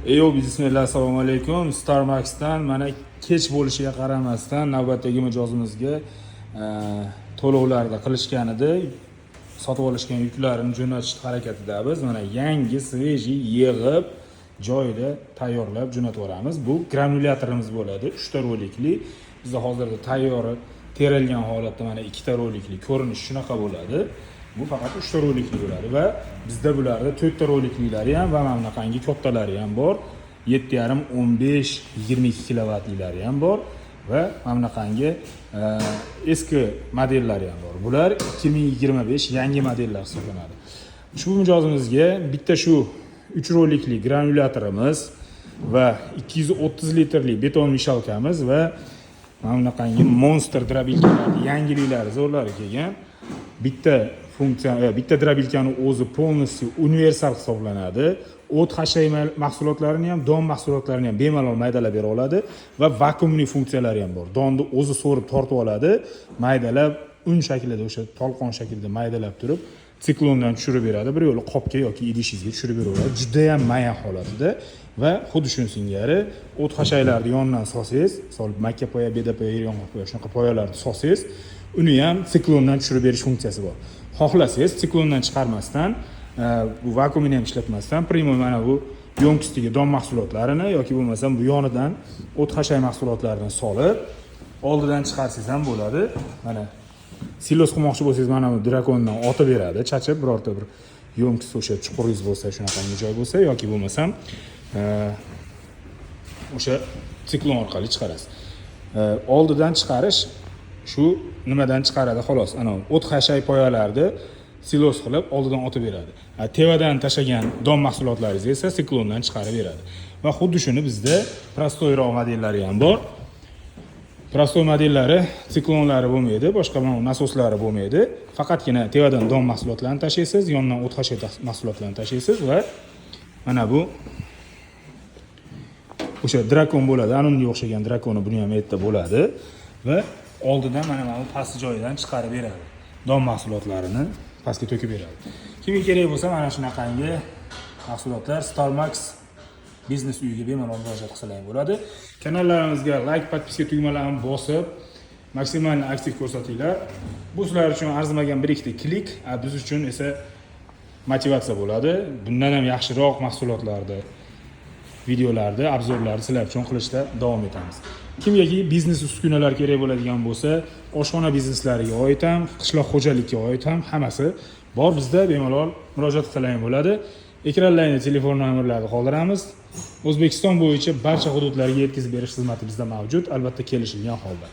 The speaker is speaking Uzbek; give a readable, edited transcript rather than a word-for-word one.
Bismillah, assalomu alaykum. Starmax'dan mana kech bo'lishiga qaramasdan navbatdagi mijozimizga to'lovlarda qilishgan edi. Sotib olishgan yuklarini jo'natish harakatidamiz. Mana yangi svejiy yig'ib joyida tayyorlab jo'natib yuboramiz. Bu granulyatorimiz bo'ladi. 3 ta rolikli. Bizda hozirda tayyori terilgan holatda mana 2 ta rolikli ko'rinish shunaqa bo'ladi. Bu faqat 3 ta rolikli bo'ladi va bizda bularda 4 ta roliklilari ham va mana bunaqangi kattalari ham bor. 7,5, 15, 22 kilovattlilari ham bor va mana bunaqangi eski modellari ham bor. Bular 2025 yangi modellar hisoblanadi. Ushbu mijozimizga bitta shu 3 rolikli granulyatorimiz va 230 litrli beton mishalkamiz va mana bunaqangi monster drobilkalarning yangiliklari zo'rlari kelgan. Bitta drobilkani o'zi полностью universal hisoblanadi. O't hashay mahsulotlarini ham, don mahsulotlarini ham bemalol maydalab bera oladi va vakuumli funksiyalari ham bor. Donni o'zi so'rib tortib oladi, maydalab un shaklida o'sha tolqon shaklida maydalab turib, siklondan tushirib beradi. Bir yo'li qopga yoki idishingizga tushirib beraveradi. Juda ham mayin holatida va xuddi shuni singari o't hashaylarni yonidan solsangiz, solib makka poya, beda poya, yong'oq poya shunaqa poyalarni solsangiz, uni ham siklondan tushirib berish funksiyasi bor. Xohlasangiz siklondan chiqarmasdan, bu vakuumini ham ishlatmasdan, primoy mana bu yo'nkistiga don mahsulotlarini yoki bo'lmasa bu yonidan o't hashay mahsulotlarini solib, oldidan chiqarsangiz ham bo'ladi. Mana silos qilmoqchi bo'lsangiz mana bu drakondan otib beradi, chachib birorta bir yo'nkis o'sha chuquringiz bo'lsa, shunaqangi joy bo'lsa yoki bo'lmasam o'sha siklon orqali chiqarasiz. Oldidan chiqarish shu nimadan chiqaradi xolos. Ana o't hashay poyalarni silos qilib oldidan otib beradi. Tevadan tashagan don mahsulotlaringiz esa siklondan chiqarib beradi. Va xuddi shuni bizda prostoyroq modellari ham bor. Prostoy modellari siklonlari bo'lmaydi, boshqa nasoslari bo'lmaydi. Faqatgina tevadan don mahsulotlarini tashlaysiz, yondan o't hashay mahsulotlarini tashlaysiz va mana bu o'sha drakon bo'ladi. Anunga o'xshagan drakoni buni ham yerda bo'ladi va oldidan mana bu pastki joyidan chiqarib beradi. Don mahsulotlarini pastga to'kib beradi. Kimga kerak bo'lsa mana shunaqangi mahsulotlar Starmax biznes uyiga bemalol murojaat qilsalar bo'ladi. Kanallarimizga like, podpiska tugmalarini bosib, maksimal aktiv ko'rsatinglar. Bu sizlar uchun arzimagan bir ikkita klik, biz uchun esa motivatsiya bo'ladi. Bundan ham yaxshiroq mahsulotlarni, videolarni, obzorlarni sizlar uchun qilishda davom etamiz. Kimgaki biznes uskunalar kerak bo'ladigan bo'lsa, oshxona bizneslariga oid ham, qishloq xo'jaligiga oid ham hammasi bor bizda, bemalol murojaat qilsalar bo'ladi. Ekranlarga telefon nomerlarini qoldiramiz. O'zbekiston bo'yicha barcha hududlarga yetkazib berish xizmati bizda mavjud, albatta kelishilgan holda.